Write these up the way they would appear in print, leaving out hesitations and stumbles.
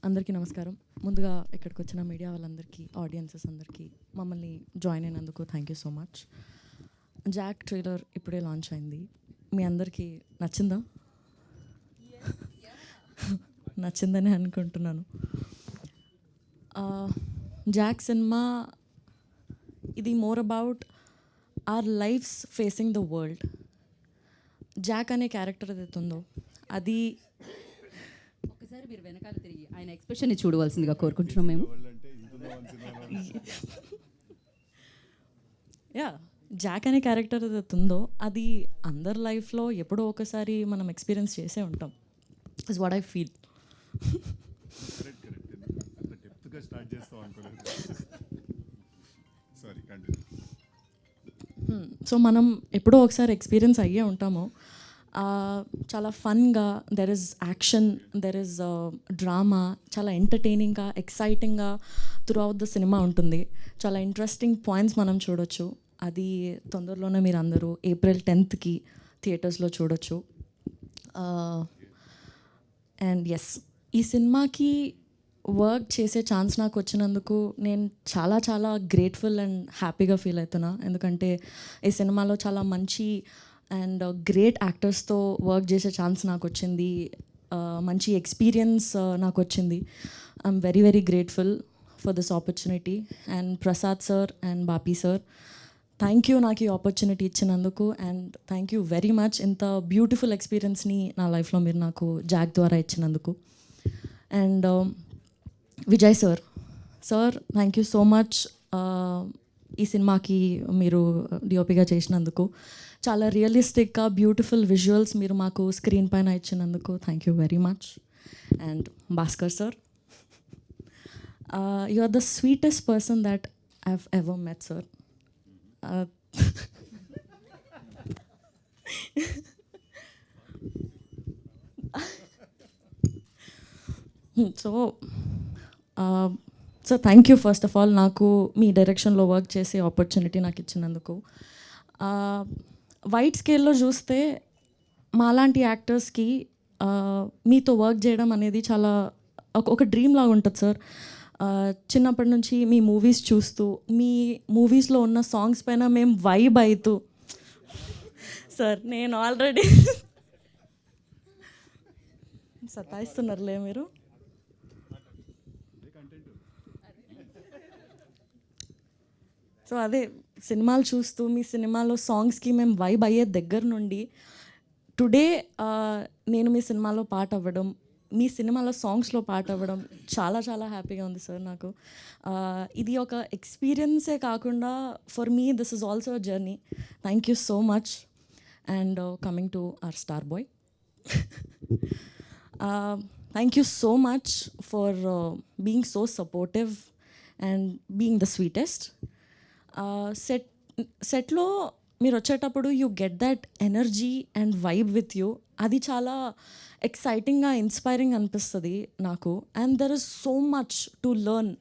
అందరికీ నమస్కారం. ముందుగా ఇక్కడికి వచ్చిన మీడియా వాళ్ళందరికీ, ఆడియన్సెస్ అందరికీ మమ్మల్ని జాయిన్ అయినందుకు thank you so much. Jack trailer ఇప్పుడే లాంచ్ అయింది. మీ అందరికీ నచ్చిందా? నచ్చిందని అనుకుంటున్నాను. జాక్ సినిమా ఇది more about our lives facing the world. Jack అనే క్యారెక్టర్ ఏదైతే ఉందో అది ఒకసారి మీరు వెనకాల తిరిగి ఆయన ఎక్స్ప్రెషన్ని చూడవలసిందిగా కోరుకుంటున్నాం మేము. యా, జాక్ అనే క్యారెక్టర్ ఏదైతే ఉందో అది అందరి లైఫ్లో ఎప్పుడో ఒకసారి మనం ఎక్స్పీరియన్స్ చేసే ఉంటాం. Is what I feel. So మనం ఎప్పుడో ఒకసారి ఎక్స్పీరియన్స్ అయ్యే ఉంటాము. చాలా ఫన్గా, there is action, there is drama, చాలా ఎంటర్టైనింగ్గా, ఎక్సైటింగ్గా త్రూ అవుట్ ద సినిమా ఉంటుంది. చాలా ఇంట్రెస్టింగ్ పాయింట్స్ మనం చూడొచ్చు. అది తొందరలోనే మీరు అందరూ April 10th థియేటర్స్లో చూడొచ్చు. అండ్ ఎస్, ఈ సినిమాకి వర్క్ చేసే ఛాన్స్ నాకు వచ్చినందుకు నేను చాలా చాలా గ్రేట్ఫుల్ అండ్ హ్యాపీగా ఫీల్ అవుతున్నా. ఎందుకంటే ఈ సినిమాలో చాలా మంచి అండ్ గ్రేట్ యాక్టర్స్తో వర్క్ చేసే ఛాన్స్ నాకు వచ్చింది. మంచి ఎక్స్పీరియన్స్ నాకు వచ్చింది. I'm very very grateful for this opportunity. And Prasad sir and Bapi sir, thank you నాకు ఈ ఆపర్చునిటీ ఇచ్చినందుకు. And thank you very much ఇంత బ్యూటిఫుల్ ఎక్స్పీరియన్స్ని నా లైఫ్లో మీరు నాకు జాక్ ద్వారా ఇచ్చినందుకు. And Vijay sir, thank you so much ఈ సినిమాకి మీరు డిఓపిగా చేసినందుకు. చాలా రియలిస్టిక్గా బ్యూటిఫుల్ విజువల్స్ మీరు మాకు స్క్రీన్ పైన ఇచ్చినందుకు thank you very much. And Bhaskar sir, you are the sweetest person that I have ever met sir. So thank you first of all నాకు మీ డైరెక్షన్లో వర్క్ చేసే ఆపర్చునిటీ నాకు ఇచ్చినందుకు. వైడ్ స్కేల్లో చూస్తే మాలాంటి యాక్టర్స్కి మీతో వర్క్ చేయడం అనేది చాలా ఒక డ్రీమ్ లాగా ఉంటుంది సార్. చిన్నప్పటి నుంచి మీ మూవీస్ చూస్తూ, మీ మూవీస్లో ఉన్న సాంగ్స్ పైన మేము వైబ్ అవుతూ, సార్ నేను ఆల్రెడీ సతాయిస్తున్నారులే మీరు. సో అదే సినిమాలు చూస్తూ మీ సినిమాలో సాంగ్స్కి మేము వైబ్ అయ్యే దగ్గర నుండి టుడే నేను మీ సినిమాలో పాట అవ్వడం, మీ సినిమాలో సాంగ్స్లో పాట అవ్వడం చాలా చాలా హ్యాపీగా ఉంది సార్ నాకు. ఇది ఒక ఎక్స్పీరియన్సే కాకుండా for me this is also a journey. Thank you so much. And coming to our star boy, thank you so much for being so supportive and being the sweetest. సెట్లో మీరు వచ్చేటప్పుడు you get that energy and vibe with you. అది చాలా ఎక్సైటింగ్గా, inspiring అనిపిస్తుంది నాకు. And there is so much to learn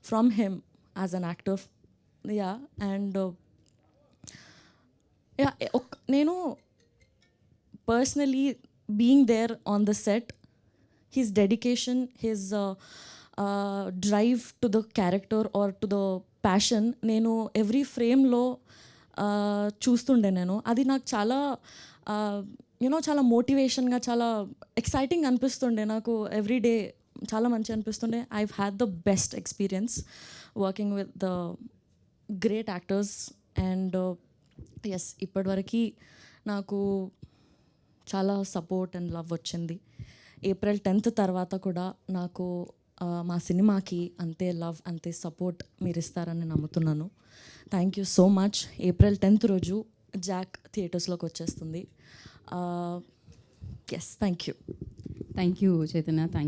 from him as an actor. Yeah, and yeah, నేను personally being there on the set, his dedication, his drive to the character or to the passion, నేను every ఫ్రేమ్లో చూస్తుండే. అది నాకు చాలా చాలా మోటివేషన్గా, చాలా exciting అనిపిస్తుండే. నాకు ఎవ్రీ డే చాలా మంచి అనిపిస్తుండే. I had the best experience working with the great actors. And yes, ఇప్పటివరకు నాకు చాలా సపోర్ట్ అండ్ లవ్ వచ్చింది. April 10th తర్వాత కూడా నాకు మా సినిమాకి అంతే లవ్, అంతే సపోర్ట్ మీరు ఇస్తారని నమ్ముతున్నాను. Thank you so much. April 10th రోజు జాక్ థియేటర్స్లోకి వచ్చేస్తుంది. Yes, thank you. Thank you Chaitanya, thank you.